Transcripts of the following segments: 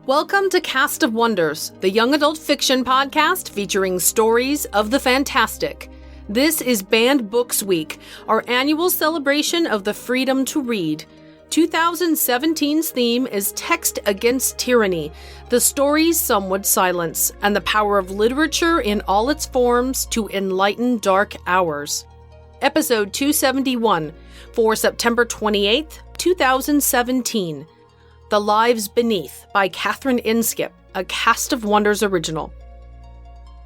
Welcome to Cast of Wonders, the young adult fiction podcast featuring stories of the fantastic. This is Banned Books Week, our annual celebration of the freedom to read. 2017's theme is Text Against Tyranny, the stories some would silence, and the power of literature in all its forms to enlighten dark hours. Episode 271, for September 28th, 2017. The Lives Beneath by Kathryn Inskip, a Cast of Wonders original.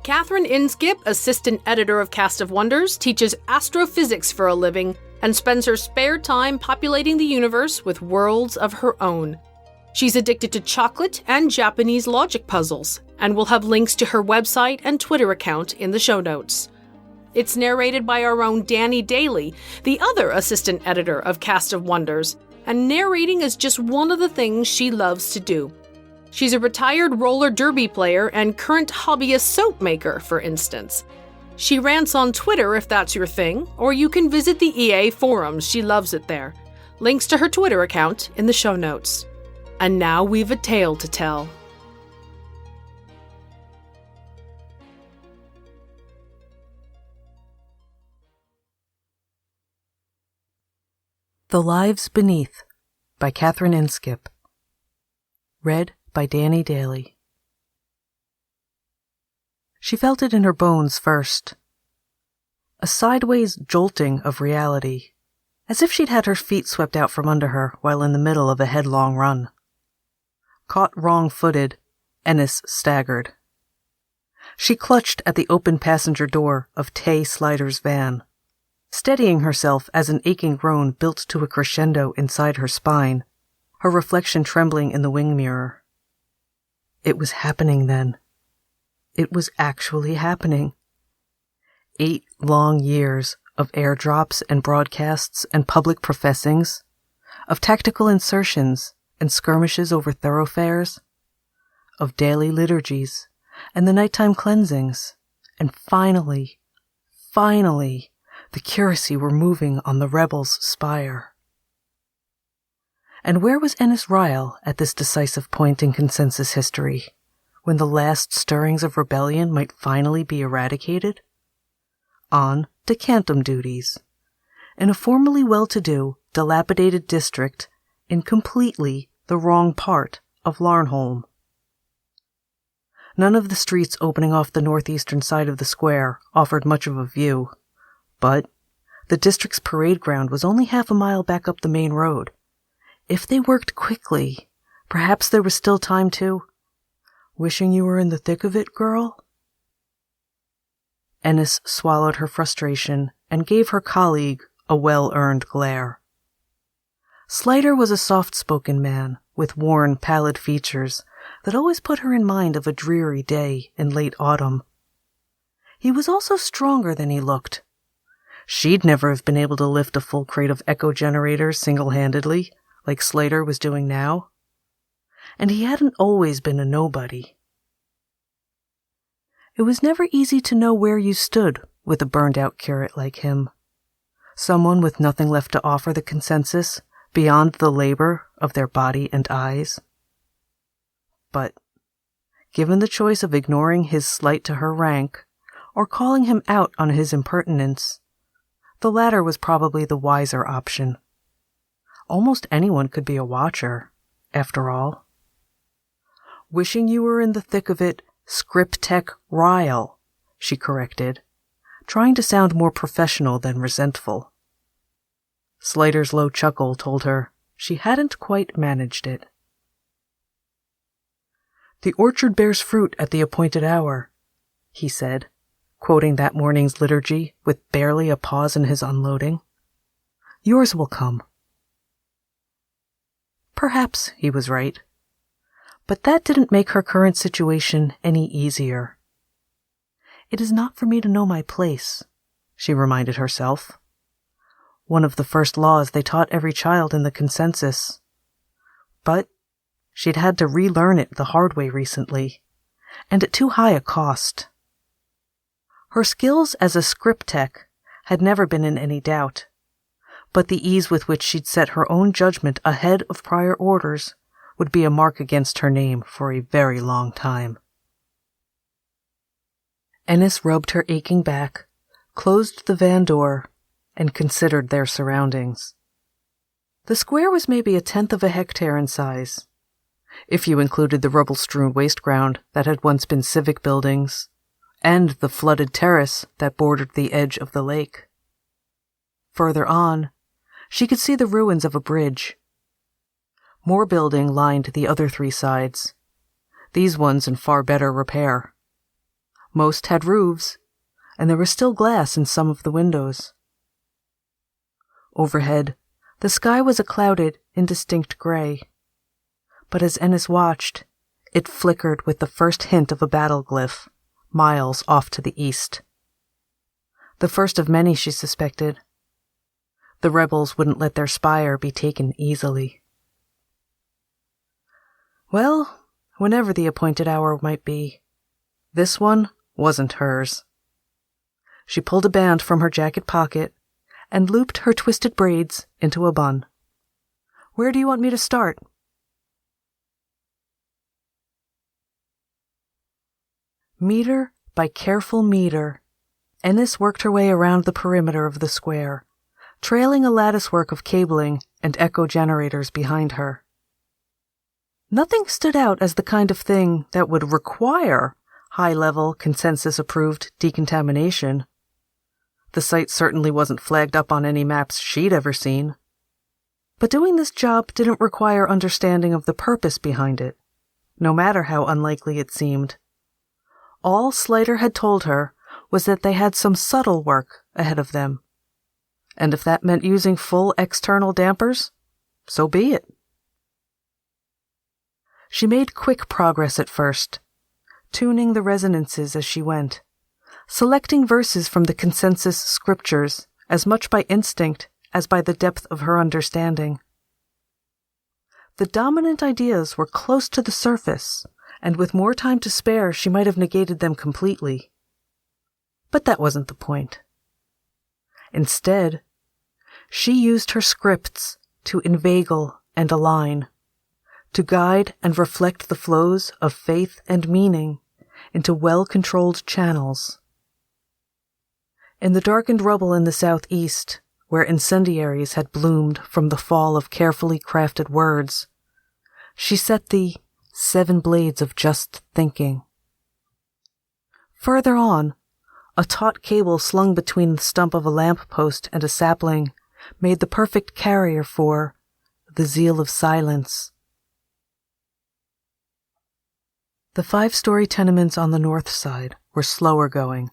Kathryn Inskip, assistant editor of Cast of Wonders, teaches astrophysics for a living and spends her spare time populating the universe with worlds of her own. She's addicted to chocolate and Japanese logic puzzles, and will have links to her website and Twitter account in the show notes. It's narrated by our own Danny Daly, the other assistant editor of Cast of Wonders, and narrating is just one of the things she loves to do. She's a retired roller derby player and current hobbyist soap maker, for instance. She rants on Twitter if that's your thing, or you can visit the EA forums. She loves it there. Links to her Twitter account in the show notes. And now we've a tale to tell. The Lives Beneath by Kathryn Inskip. Read by Danny Daly. She felt it in her bones first. A sideways jolting of reality, as if she'd had her feet swept out from under her while in the middle of a headlong run. Caught wrong-footed, Ennis staggered. She clutched at the open passenger door of Tay Slider's van, steadying herself as an aching groan built to a crescendo inside her spine, her reflection trembling in the wing mirror. It was happening then. It was actually happening. 8 long years of airdrops and broadcasts and public professings, of tactical insertions and skirmishes over thoroughfares, of daily liturgies and the nighttime cleansings, and finally, the curacy were moving on the rebels' spire. And where was Ennis Ryle at this decisive point in consensus history, when the last stirrings of rebellion might finally be eradicated? On decantum duties, in a formerly well-to-do, dilapidated district in completely the wrong part of Larnholm. None of the streets opening off the northeastern side of the square offered much of a view, but the district's parade ground was only half a mile back up the main road. If they worked quickly, perhaps there was still time to... Wishing you were in the thick of it, girl? Ennis swallowed her frustration and gave her colleague a well-earned glare. Slider was a soft-spoken man with worn, pallid features that always put her in mind of a dreary day in late autumn. He was also stronger than he looked. She'd never have been able to lift a full crate of echo generators single-handedly, like Slater was doing now. And he hadn't always been a nobody. It was never easy to know where you stood with a burned-out curate like him. Someone with nothing left to offer the consensus beyond the labor of their body and eyes. But, given the choice of ignoring his slight to her rank, or calling him out on his impertinence, the latter was probably the wiser option. Almost anyone could be a watcher, after all. Wishing you were in the thick of it, Scriptech Ryle, she corrected, trying to sound more professional than resentful. Slider's low chuckle told her she hadn't quite managed it. The orchard bears fruit at the appointed hour, he said, quoting that morning's liturgy with barely a pause in his unloading. Yours will come. Perhaps he was right. But that didn't make her current situation any easier. It is not for me to know my place, she reminded herself. One of the first laws they taught every child in the consensus. But she'd had to relearn it the hard way recently, and at too high a cost. Her skills as a script tech had never been in any doubt, but the ease with which she'd set her own judgment ahead of prior orders would be a mark against her name for a very long time. Ennis rubbed her aching back, closed the van door, and considered their surroundings. The square was maybe 1/10 of a hectare in size, if you included the rubble-strewn waste ground that had once been civic buildings, and the flooded terrace that bordered the edge of the lake. Further on, she could see the ruins of a bridge. More building lined the other 3 sides, these ones in far better repair. Most had roofs, and there was still glass in some of the windows. Overhead, the sky was a clouded, indistinct gray, but as Ennis watched, it flickered with the first hint of a battle glyph, miles off to the east. The first of many, she suspected. The rebels wouldn't let their spire be taken easily. Well, whenever the appointed hour might be, this one wasn't hers. She pulled a band from her jacket pocket and looped her twisted braids into a bun. "Where do you want me to start?" Meter by careful meter, Ennis worked her way around the perimeter of the square, trailing a latticework of cabling and echo generators behind her. Nothing stood out as the kind of thing that would require high-level, consensus-approved decontamination. The site certainly wasn't flagged up on any maps she'd ever seen. But doing this job didn't require understanding of the purpose behind it, no matter how unlikely it seemed. All Slider had told her was that they had some subtle work ahead of them. And if that meant using full external dampers, so be it. She made quick progress at first, tuning the resonances as she went, selecting verses from the consensus scriptures as much by instinct as by the depth of her understanding. The dominant ideas were close to the surface, and with more time to spare she might have negated them completely. But that wasn't the point. Instead, she used her scripts to inveigle and align, to guide and reflect the flows of faith and meaning into well-controlled channels. In the darkened rubble in the southeast, where incendiaries had bloomed from the fall of carefully crafted words, she set the 7 blades of just thinking. Further on, a taut cable slung between the stump of a lamp-post and a sapling made the perfect carrier for the zeal of silence. The 5-story tenements on the north side were slower going.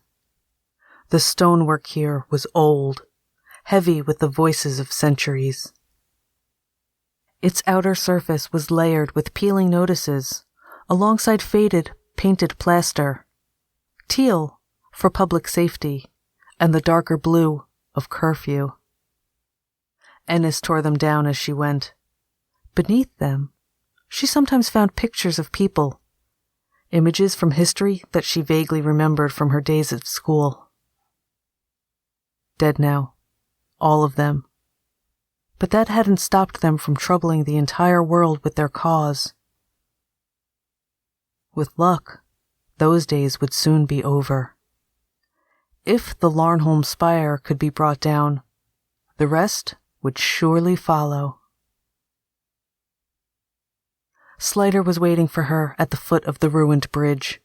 The stonework here was old, heavy with the voices of centuries. Its outer surface was layered with peeling notices, alongside faded, painted plaster, teal for public safety, and the darker blue of curfew. Ennis tore them down as she went. Beneath them, she sometimes found pictures of people, images from history that she vaguely remembered from her days at school. Dead now, all of them. But that hadn't stopped them from troubling the entire world with their cause. With luck, those days would soon be over. If the Larnholm spire could be brought down, the rest would surely follow. Slider was waiting for her at the foot of the ruined bridge.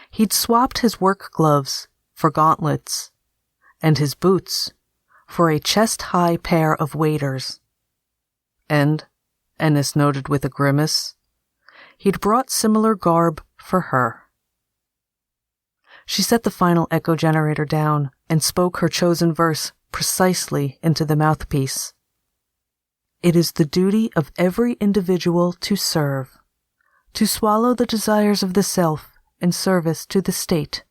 He'd swapped his work gloves for gauntlets, and his boots for a chest-high pair of waders. And, Ennis noted with a grimace, he'd brought similar garb for her. She set the final echo generator down and spoke her chosen verse precisely into the mouthpiece. It is the duty of every individual to serve, to swallow the desires of the self in service to the state.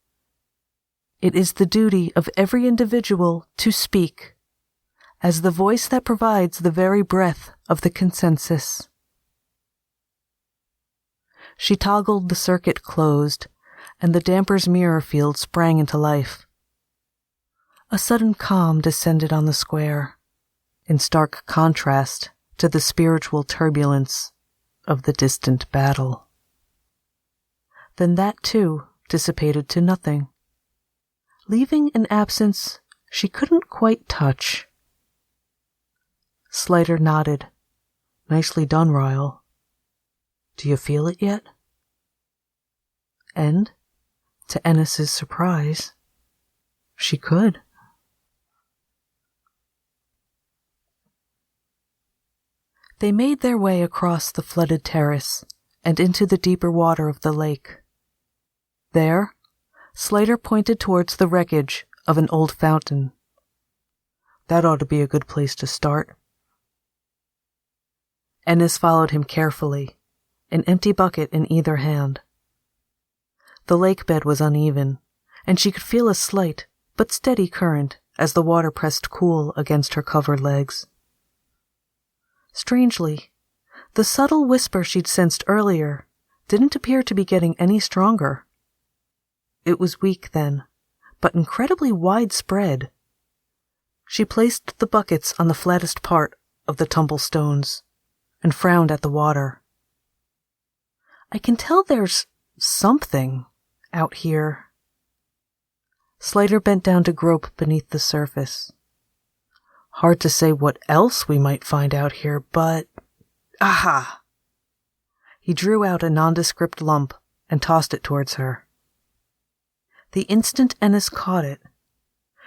It is the duty of every individual to speak, as the voice that provides the very breath of the consensus. She toggled the circuit closed, and the damper's mirror field sprang into life. A sudden calm descended on the square, in stark contrast to the spiritual turbulence of the distant battle. Then that, too, dissipated to nothing, leaving an absence she couldn't quite touch. Slater nodded. Nicely done, Ryle. Do you feel it yet? And, to Ennis's surprise, she could. They made their way across the flooded terrace and into the deeper water of the lake. There, Slater pointed towards the wreckage of an old fountain. That ought to be a good place to start. Ennis followed him carefully, an empty bucket in either hand. The lake bed was uneven, and she could feel a slight but steady current as the water pressed cool against her covered legs. Strangely, the subtle whisper she'd sensed earlier didn't appear to be getting any stronger. It was weak then, but incredibly widespread. She placed the buckets on the flattest part of the tumble stones and frowned at the water. I can tell there's something out here. Slater bent down to grope beneath the surface. Hard to say what else we might find out here, but... Aha! He drew out a nondescript lump and tossed it towards her. The instant Ennis caught it,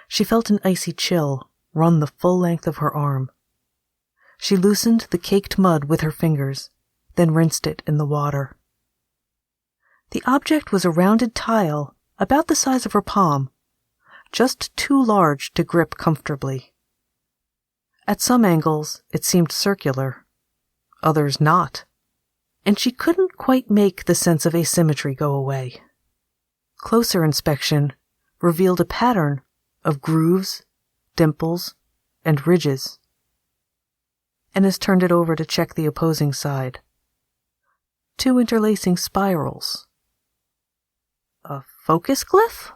she felt an icy chill run the full length of her arm. She loosened the caked mud with her fingers, then rinsed it in the water. The object was a rounded tile about the size of her palm, just too large to grip comfortably. At some angles, it seemed circular, others not, and she couldn't quite make the sense of asymmetry go away. Closer inspection revealed a pattern of grooves, dimples, and ridges. Ennis turned it over to check the opposing side. 2 interlacing spirals. A focus glyph?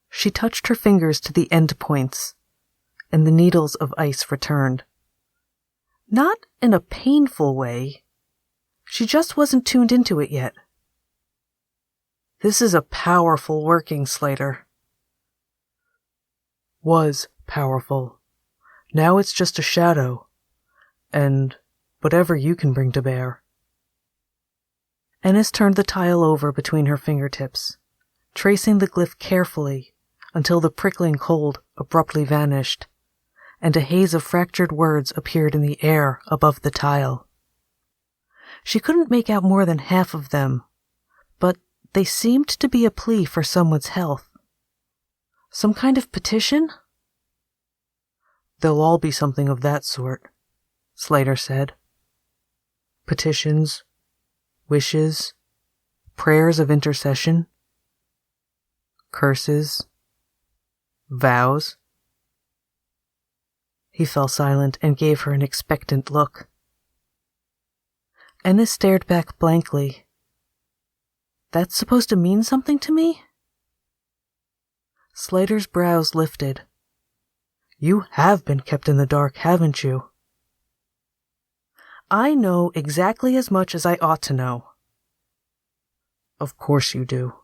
She touched her fingers to the end points, and the needles of ice returned. Not in a painful way. She just wasn't tuned into it yet. This is a powerful working, Slater. Was powerful. Now it's just a shadow, and whatever you can bring to bear. Ennis turned the tile over between her fingertips, tracing the glyph carefully until the prickling cold abruptly vanished, and a haze of fractured words appeared in the air above the tile. She couldn't make out more than half of them, but they seemed to be a plea for someone's health. Some kind of petition? They'll all be something of that sort, Slater said. Petitions, wishes, prayers of intercession, curses, vows. He fell silent and gave her an expectant look. Ennis stared back blankly. That's supposed to mean something to me? Slater's brows lifted. You have been kept in the dark, haven't you? I know exactly as much as I ought to know. Of course you do.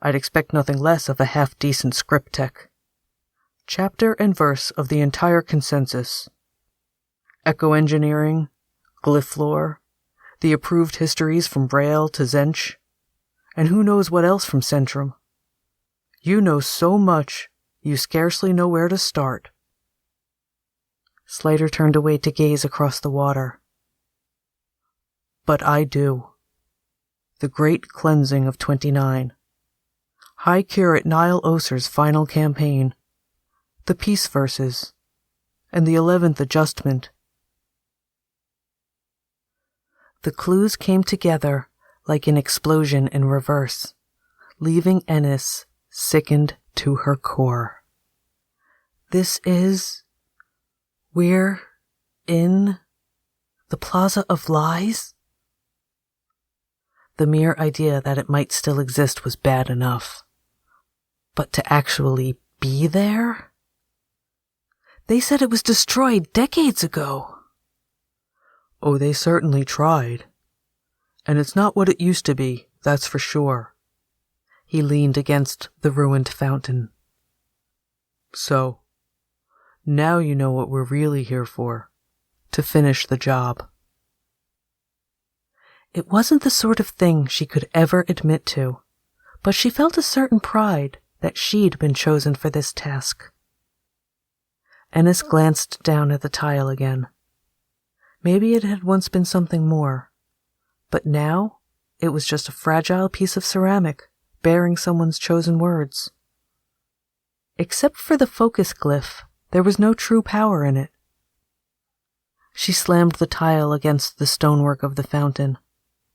I'd expect nothing less of a half-decent script tech. Chapter and verse of the entire consensus. Echo engineering, glyph lore, the approved histories from Braille to Zench, and who knows what else from Centrum. You know so much, you scarcely know where to start. Slater turned away to gaze across the water. But I do. The Great Cleansing of 29. High Curate Niall Oser's final campaign. The Peace Verses. And the 11th Adjustment. The clues came together like an explosion in reverse, leaving Ennis sickened to her core. We're in the Plaza of Lies? The mere idea that it might still exist was bad enough. But to actually be there? They said it was destroyed decades ago. Oh, they certainly tried. And it's not what it used to be, that's for sure. He leaned against the ruined fountain. So, now you know what we're really here for. To finish the job. It wasn't the sort of thing she could ever admit to, but she felt a certain pride that she'd been chosen for this task. Ennis glanced down at the tile again. Maybe it had once been something more, but now it was just a fragile piece of ceramic bearing someone's chosen words. Except for the focus glyph, there was no true power in it. She slammed the tile against the stonework of the fountain.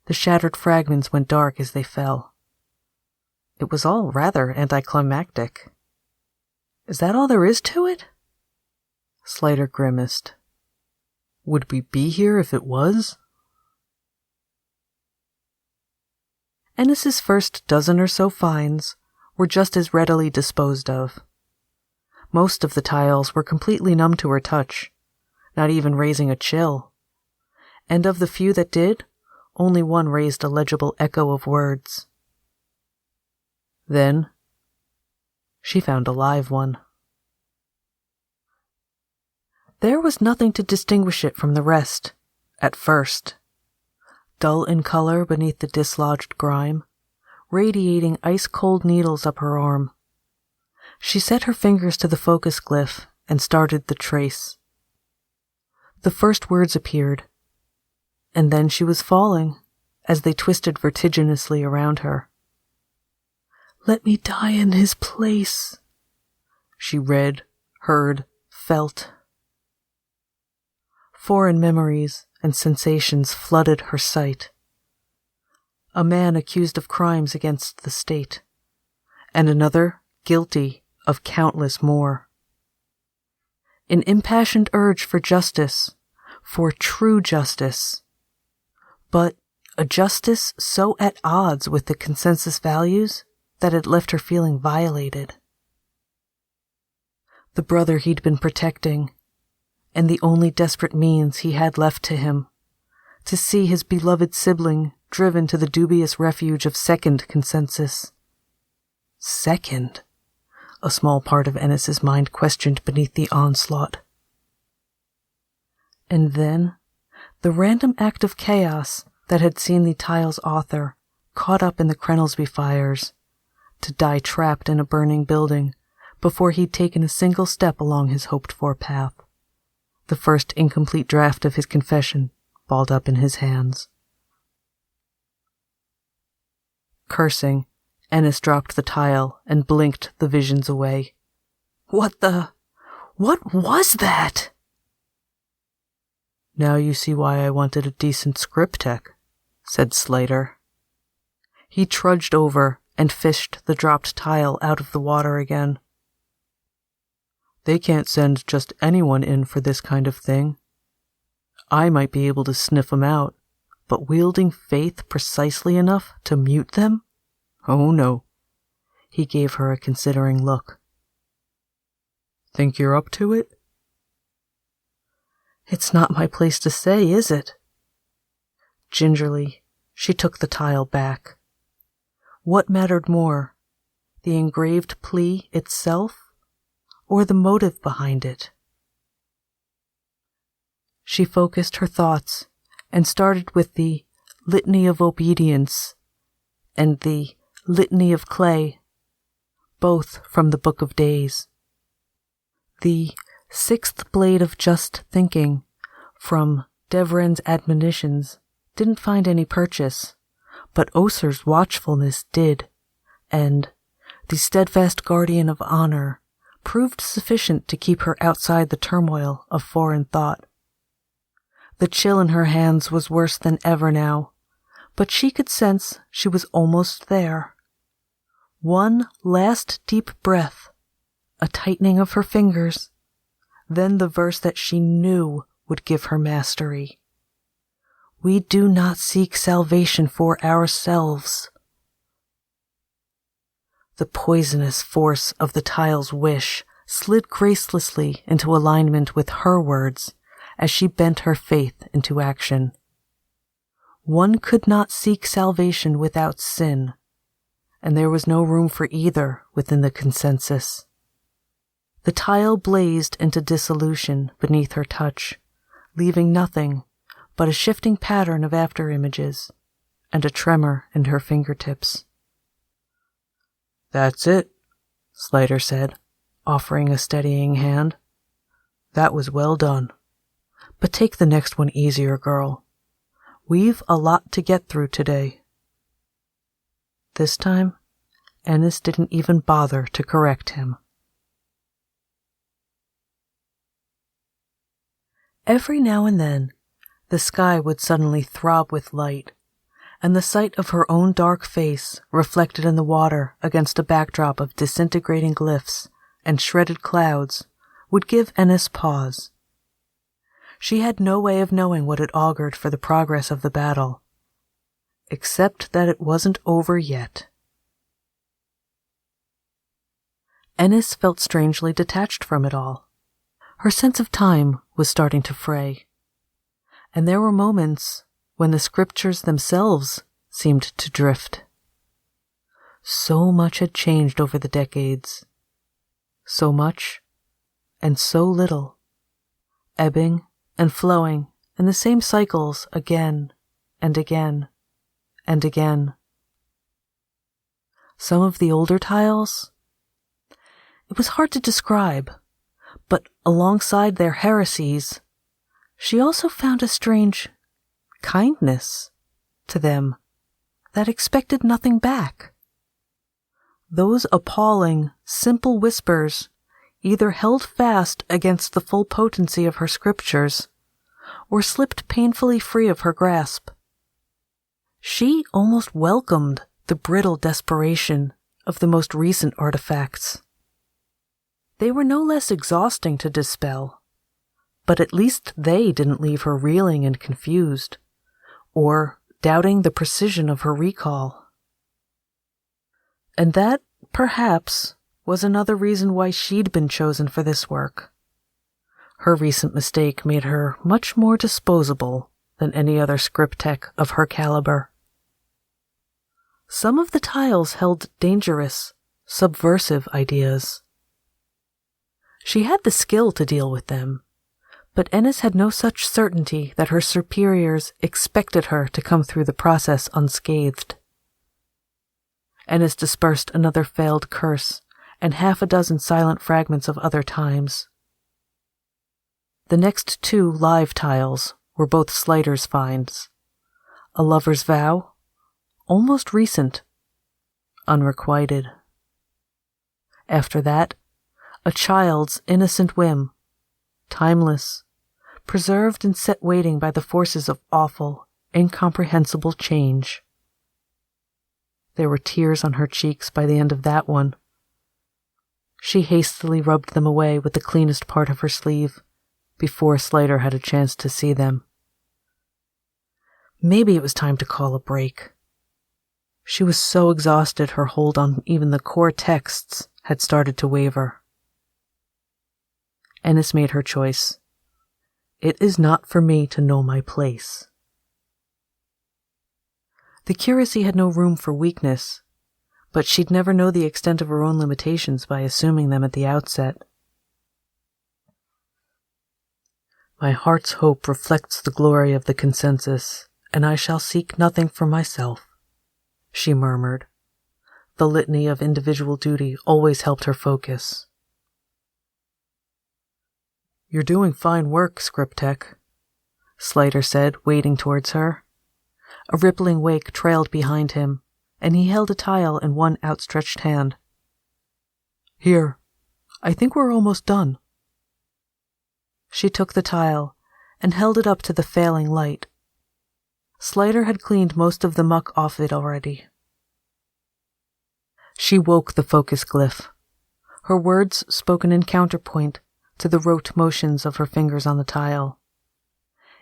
The shattered fragments went dark as they fell. It was all rather anticlimactic. Is that all there is to it? Slider grimaced. Would we be here if it was? Ennis's first dozen or so finds were just as readily disposed of. Most of the tiles were completely numb to her touch, not even raising a chill. And of the few that did, only one raised a legible echo of words. Then, she found a live one. There was nothing to distinguish it from the rest, at first. Dull in color beneath the dislodged grime, radiating ice-cold needles up her arm. She set her fingers to the focus glyph and started the trace. The first words appeared, and then she was falling as they twisted vertiginously around her. Let me die in his place, she read, heard, felt. Foreign memories and sensations flooded her sight. A man accused of crimes against the state, and another guilty of countless more. An impassioned urge for justice, for true justice, but a justice so at odds with the consensus values that it left her feeling violated. The brother he'd been protecting, and the only desperate means he had left to him, to see his beloved sibling driven to the dubious refuge of second consensus. Second? A small part of Ennis's mind questioned beneath the onslaught. And then, the random act of chaos that had seen the tile's author caught up in the Krenelsby fires, to die trapped in a burning building before he'd taken a single step along his hoped-for path. The first incomplete draft of his confession balled up in his hands. Cursing, Ennis dropped the tile and blinked the visions away. What was that? Now you see why I wanted a decent script tech, said Slater. He trudged over and fished the dropped tile out of the water again. They can't send just anyone in for this kind of thing. I might be able to sniff 'em out, but wielding faith precisely enough to mute them? Oh no. He gave her a considering look. Think you're up to it? It's not my place to say, is it? Gingerly, she took the tile back. What mattered more, the engraved plea itself, or the motive behind it? She focused her thoughts and started with the Litany of Obedience and the Litany of Clay, both from the Book of Days. The Sixth Blade of Just Thinking from Devren's Admonitions didn't find any purchase, but Oser's watchfulness did, and the Steadfast Guardian of Honor proved sufficient to keep her outside the turmoil of foreign thought. The chill in her hands was worse than ever now, but she could sense she was almost there. One last deep breath, a tightening of her fingers, then the verse that she knew would give her mastery. We do not seek salvation for ourselves. The poisonous force of the tile's wish slid gracelessly into alignment with her words as she bent her faith into action. One could not seek salvation without sin, and there was no room for either within the consensus. The tile blazed into dissolution beneath her touch, leaving nothing but a shifting pattern of after-images and a tremor in her fingertips. "That's it," Slider said, offering a steadying hand. "That was well done. But take the next one easier, girl. We've a lot to get through today." This time, Ennis didn't even bother to correct him. Every now and then, the sky would suddenly throb with light, and the sight of her own dark face reflected in the water against a backdrop of disintegrating glyphs and shredded clouds would give Ennis pause. She had no way of knowing what it augured for the progress of the battle, except that it wasn't over yet. Ennis felt strangely detached from it all. Her sense of time was starting to fray, and there were moments when the scriptures themselves seemed to drift. So much had changed over the decades. So much and so little, ebbing and flowing in the same cycles again and again and again. Some of the older tiles, it was hard to describe, but alongside their heresies, she also found a strange kindness to them that expected nothing back. Those appalling, simple whispers either held fast against the full potency of her scriptures or slipped painfully free of her grasp. She almost welcomed the brittle desperation of the most recent artifacts. They were no less exhausting to dispel, but at least they didn't leave her reeling and confused, or doubting the precision of her recall. And that, perhaps, was another reason why she'd been chosen for this work. Her recent mistake made her much more disposable than any other script tech of her caliber. Some of the tiles held dangerous, subversive ideas. She had the skill to deal with them, but Ennis had no such certainty that her superiors expected her to come through the process unscathed. Ennis dispersed another failed curse and half a dozen silent fragments of other times. The next two live tiles were both Slider's finds. A lover's vow, almost recent, unrequited. After that, a child's innocent whim, timeless, preserved and set waiting by the forces of awful, incomprehensible change. There were tears on her cheeks by the end of that one. She hastily rubbed them away with the cleanest part of her sleeve before Slider had a chance to see them. Maybe it was time to call a break. She was so exhausted her hold on even the core texts had started to waver. Ennis made her choice. It is not for me to know my place. The curacy had no room for weakness, but she'd never know the extent of her own limitations by assuming them at the outset. My heart's hope reflects the glory of the consensus, and I shall seek nothing for myself, she murmured. The litany of individual duty always helped her focus. You're doing fine work, Script Tech, Slider said, wading towards her. A rippling wake trailed behind him, and he held a tile in one outstretched hand. Here, I think we're almost done. She took the tile and held it up to the failing light. Slider had cleaned most of the muck off it already. She woke the focus glyph, her words spoken in counterpoint to the rote motions of her fingers on the tile.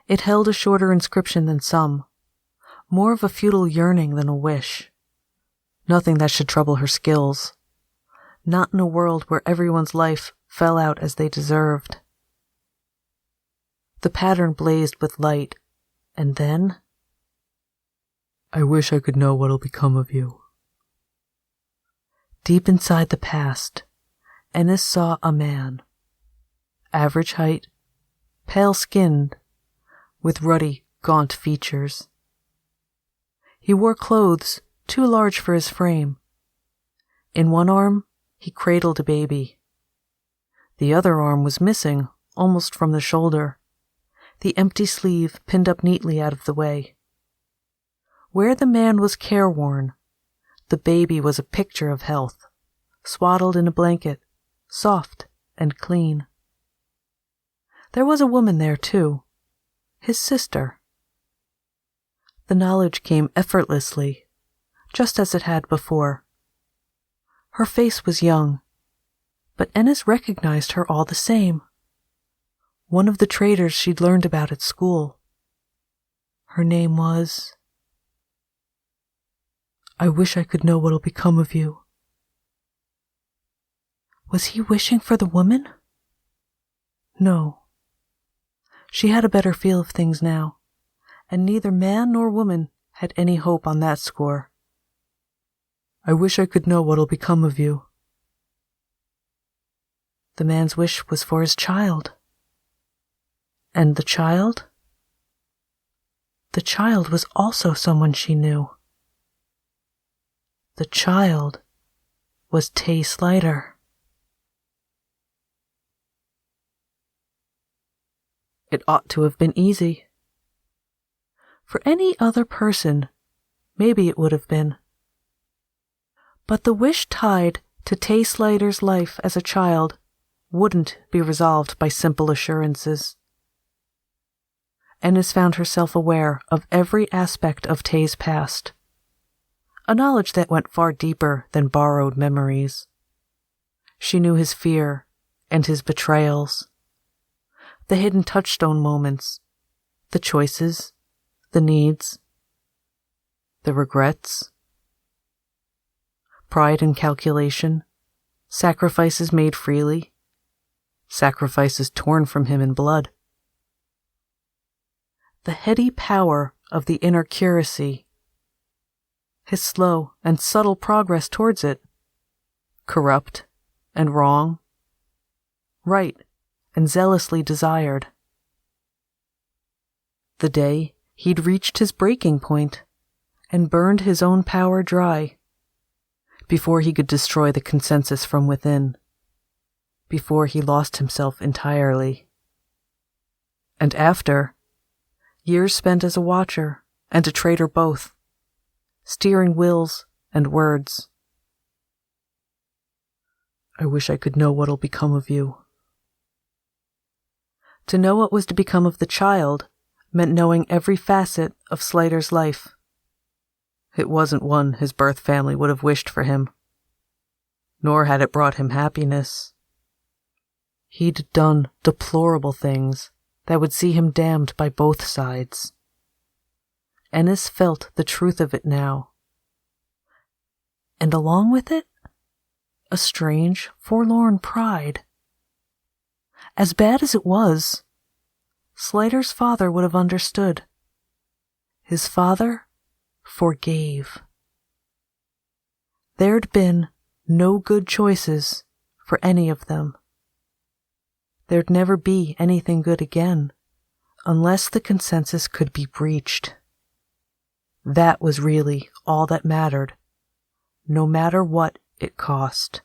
It held a shorter inscription than some, more of a futile yearning than a wish. Nothing that should trouble her skills. Not in a world where everyone's life fell out as they deserved. The pattern blazed with light, and then... I wish I could know what'll become of you. Deep inside the past, Ennis saw a man. Average height, pale-skinned, with ruddy, gaunt features. He wore clothes too large for his frame. In one arm, he cradled a baby. The other arm was missing, almost from the shoulder, the empty sleeve pinned up neatly out of the way. Where the man was careworn, the baby was a picture of health, swaddled in a blanket, soft and clean. There was a woman there, too, his sister. The knowledge came effortlessly, just as it had before. Her face was young, but Ennis recognized her all the same. One of the traders she'd learned about at school. Her name was... I wish I could know what'll become of you. Was he wishing for the woman? No. She had a better feel of things now, and neither man nor woman had any hope on that score. I wish I could know what'll become of you. The man's wish was for his child. And the child? The child was also someone she knew. The child was Tay Slider. It ought to have been easy. For any other person, maybe it would have been. But the wish tied to Tay Slider's life as a child wouldn't be resolved by simple assurances. Ennis found herself aware of every aspect of Tay's past, a knowledge that went far deeper than borrowed memories. She knew his fear and his betrayals, the hidden touchstone moments, the choices, the needs, the regrets, pride and calculation, sacrifices made freely, sacrifices torn from him in blood. The heady power of the inner curacy, his slow and subtle progress towards it, corrupt and wrong, right and zealously desired. The day he'd reached his breaking point and burned his own power dry, before he could destroy the consensus from within, before he lost himself entirely. And after, years spent as a watcher and a trader both, steering wills and words. I wish I could know what'll become of you. To know what was to become of the child meant knowing every facet of Slider's life. It wasn't one his birth family would have wished for him, nor had it brought him happiness. He'd done deplorable things that would see him damned by both sides. Ennis felt the truth of it now. And along with it, a strange, forlorn pride. As bad as it was, Slider's father would have understood. His father forgave. There'd been no good choices for any of them. There'd never be anything good again, unless the consensus could be breached. That was really all that mattered, no matter what it cost.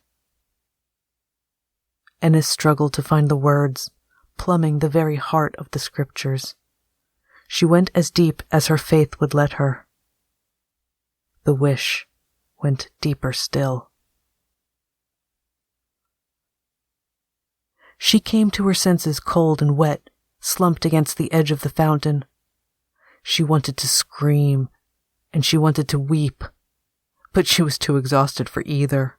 Ennis struggled to find the words, plumbing the very heart of the scriptures. She went as deep as her faith would let her. The wish went deeper still. She came to her senses cold and wet, slumped against the edge of the fountain. She wanted to scream, and she wanted to weep, but she was too exhausted for either.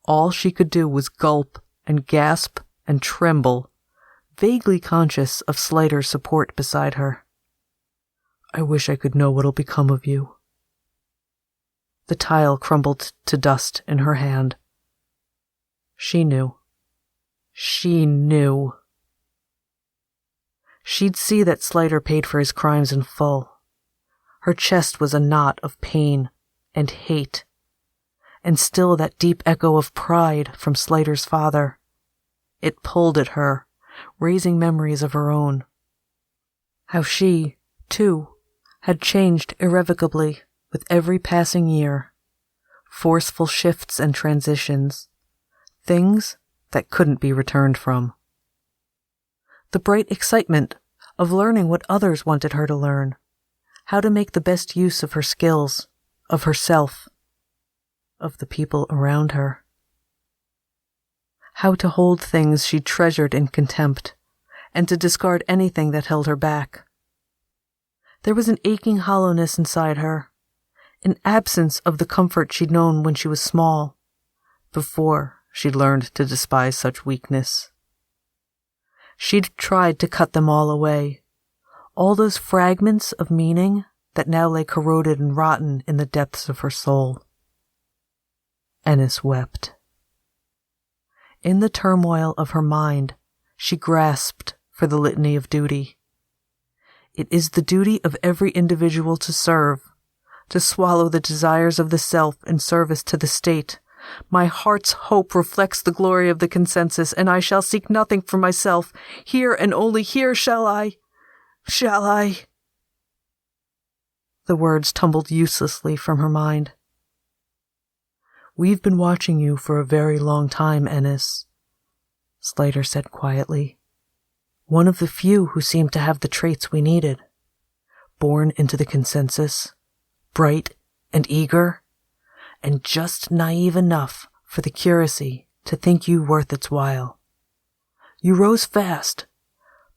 All she could do was gulp and gasp and tremble, vaguely conscious of Slider's support beside her. I wish I could know what'll become of you. The tile crumbled to dust in her hand. She knew. She knew. She'd see that Slater paid for his crimes in full. Her chest was a knot of pain and hate, and still that deep echo of pride from Slater's father. It pulled at her, raising memories of her own. How she, too, had changed irrevocably with every passing year. Forceful shifts and transitions. Things that couldn't be returned from. The bright excitement of learning what others wanted her to learn. How to make the best use of her skills, of herself, of the people around her. How to hold things she treasured in contempt, and to discard anything that held her back. There was an aching hollowness inside her, an absence of the comfort she'd known when she was small, before she'd learned to despise such weakness. She'd tried to cut them all away, all those fragments of meaning that now lay corroded and rotten in the depths of her soul. Ennis wept. In the turmoil of her mind, she grasped for the litany of duty. It is the duty of every individual to serve, to swallow the desires of the self in service to the state. My heart's hope reflects the glory of the consensus, and I shall seek nothing for myself. Here and only here shall I. The words tumbled uselessly from her mind. We've been watching you for a very long time, Ennis, Slater said quietly. One of the few who seemed to have the traits we needed. Born into the consensus, bright and eager, and just naive enough for the curacy to think you worth its while. You rose fast,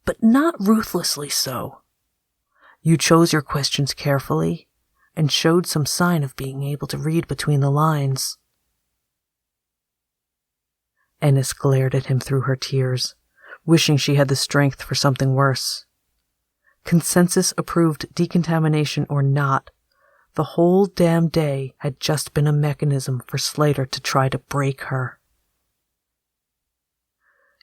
but not ruthlessly so. You chose your questions carefully and showed some sign of being able to read between the lines. Ennis glared at him through her tears, wishing she had the strength for something worse. Consensus-approved decontamination or not, the whole damn day had just been a mechanism for Slater to try to break her.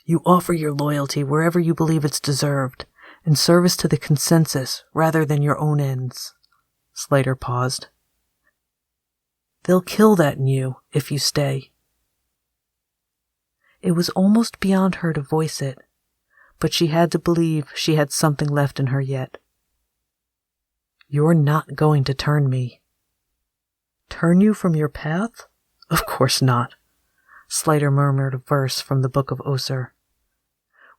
You offer your loyalty wherever you believe it's deserved, in service to the consensus rather than your own ends. Slater paused. They'll kill that in you if you stay. It was almost beyond her to voice it, but she had to believe she had something left in her yet. You're not going to turn me. Turn you from your path? Of course not. Slater murmured a verse from the Book of Oser.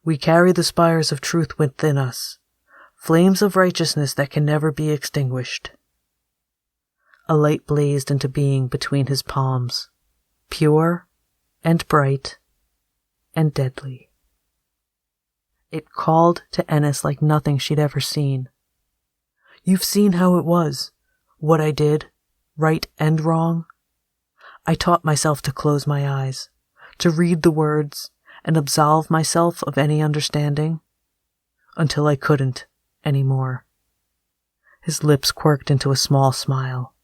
We carry the spires of truth within us, flames of righteousness that can never be extinguished. A light blazed into being between his palms, pure and bright and deadly. It called to Ennis like nothing she'd ever seen. You've seen how it was, what I did, right and wrong. I taught myself to close my eyes, to read the words, and absolve myself of any understanding, until I couldn't any more. His lips quirked into a small smile.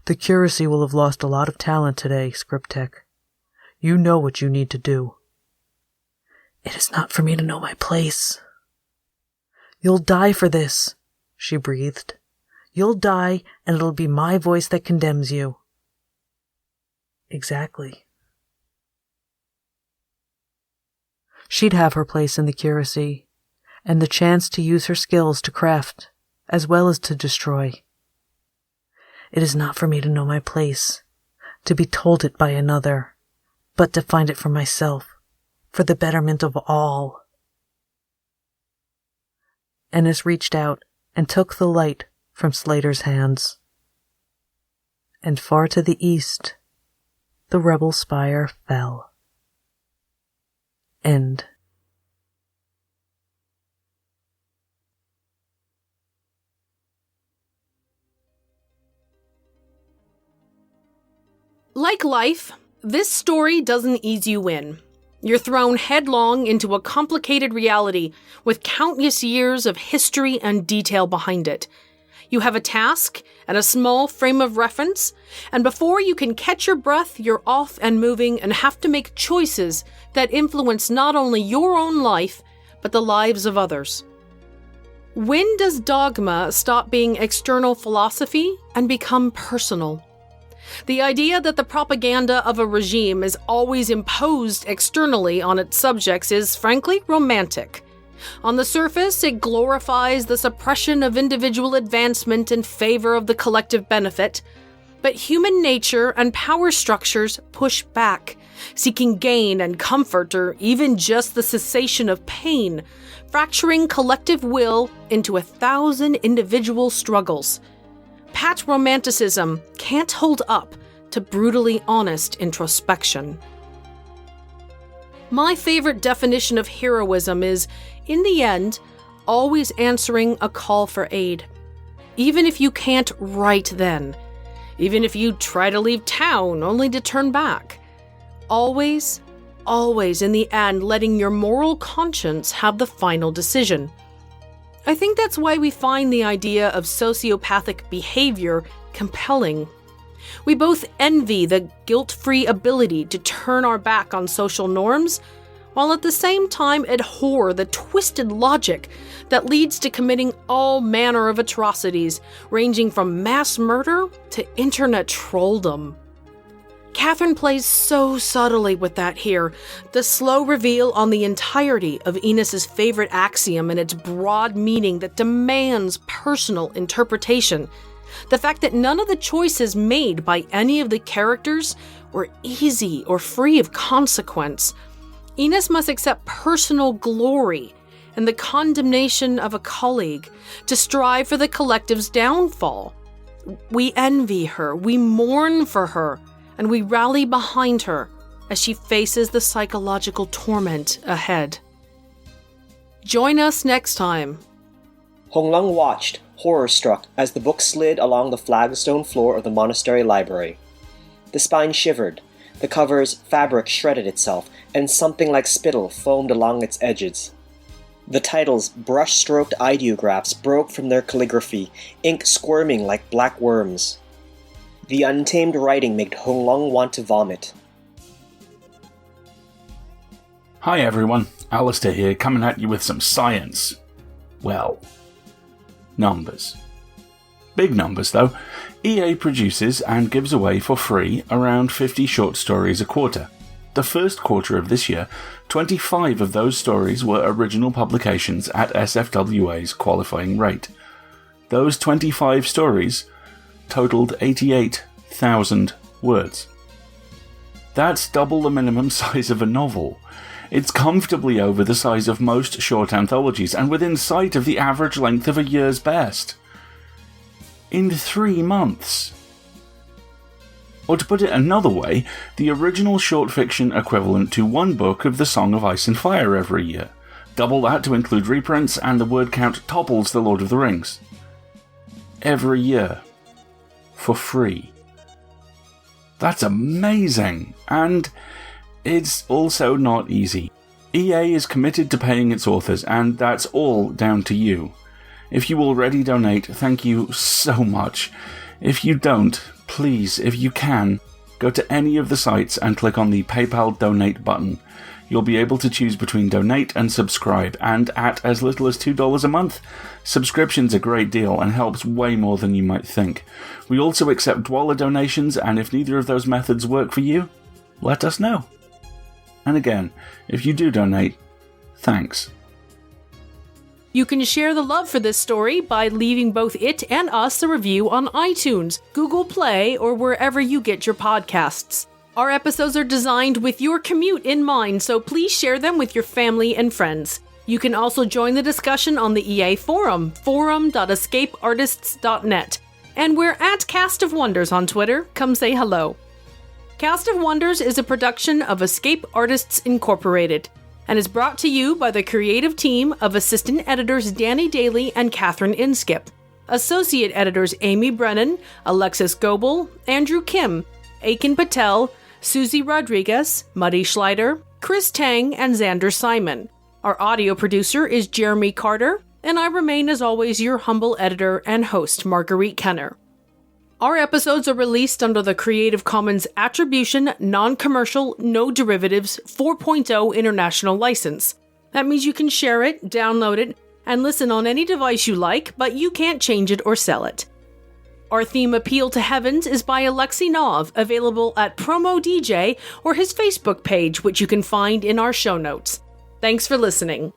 The curacy will have lost a lot of talent today, Scriptech. You know what you need to do. It is not for me to know my place. You'll die for this, she breathed. You'll die, and it'll be my voice that condemns you. Exactly. She'd have her place in the curacy, and the chance to use her skills to craft, as well as to destroy. It is not for me to know my place, to be told it by another, but to find it for myself, for the betterment of all. Ennis reached out and took the light from Slater's hands. And far to the east, the rebel spire fell. End. Like life, this story doesn't ease you in. You're thrown headlong into a complicated reality with countless years of history and detail behind it. You have a task and a small frame of reference, and before you can catch your breath, you're off and moving and have to make choices that influence not only your own life, but the lives of others. When does dogma stop being external philosophy and become personal? The idea that the propaganda of a regime is always imposed externally on its subjects is, frankly, romantic. On the surface, it glorifies the suppression of individual advancement in favor of the collective benefit, but human nature and power structures push back, seeking gain and comfort or even just the cessation of pain, fracturing collective will into 1,000 individual struggles. Pat romanticism can't hold up to brutally honest introspection. My favorite definition of heroism is, in the end, always answering a call for aid. Even if you can't right then. Even if you try to leave town only to turn back. Always, always in the end letting your moral conscience have the final decision. I think that's why we find the idea of sociopathic behavior compelling. We both envy the guilt-free ability to turn our back on social norms, while at the same time abhor the twisted logic that leads to committing all manner of atrocities, ranging from mass murder to internet trolldom. Catherine plays so subtly with that here, the slow reveal on the entirety of Enos's favorite axiom and its broad meaning that demands personal interpretation. The fact that none of the choices made by any of the characters were easy or free of consequence. Enos must accept personal glory and the condemnation of a colleague to strive for the collective's downfall. We envy her, we mourn for her, and we rally behind her as she faces the psychological torment ahead. Join us next time. Hong Lung watched, horror-struck, as the book slid along the flagstone floor of the monastery library. The spine shivered, the cover's fabric shredded itself, and something like spittle foamed along its edges. The title's brush-stroked ideographs broke from their calligraphy, ink squirming like black worms. The untamed writing made Hong Lung want to vomit. Hi everyone, Alistair here, coming at you with some science. Well, numbers. Big numbers though. EA produces and gives away for free around 50 short stories a quarter. The first quarter of this year, 25 of those stories were original publications at SFWA's qualifying rate. Those 25 stories totaled 88,000 words. That's double the minimum size of a novel. It's comfortably over the size of most short anthologies and within sight of the average length of a year's best. In 3 months. Or to put it another way, the original short fiction equivalent to one book of The Song of Ice and Fire every year. Double that to include reprints, and the word count topples The Lord of the Rings. Every year. For free. That's amazing! And it's also not easy. EA is committed to paying its authors, and that's all down to you. If you already donate, thank you so much. If you don't, please, if you can, go to any of the sites and click on the PayPal donate button. You'll be able to choose between donate and subscribe, and at as little as $2 a month, subscription's a great deal and helps way more than you might think. We also accept Dwoller donations, and if neither of those methods work for you, let us know. And again, if you do donate, thanks. You can share the love for this story by leaving both it and us a review on iTunes, Google Play, or wherever you get your podcasts. Our episodes are designed with your commute in mind, so please share them with your family and friends. You can also join the discussion on the EA forum, forum.escapeartists.net. And we're at Cast of Wonders on Twitter. Come say hello. Cast of Wonders is a production of Escape Artists Incorporated and is brought to you by the creative team of assistant editors Danny Daly and Catherine Inskip, associate editors Amy Brennan, Alexis Goebel, Andrew Kim, Aiken Patel, Susie Rodriguez, Muddy Schleider, Chris Tang, and Xander Simon. Our audio producer is Jeremy Carter, and I remain as always your humble editor and host, Marguerite Kenner. Our episodes are released under the Creative Commons Attribution, Non-Commercial, No Derivatives 4.0 International License. That means you can share it, download it, and listen on any device you like, but you can't change it or sell it. Our theme Appeal to Heavens is by Alexei Nov, available at Promo DJ or his Facebook page, which you can find in our show notes. Thanks for listening.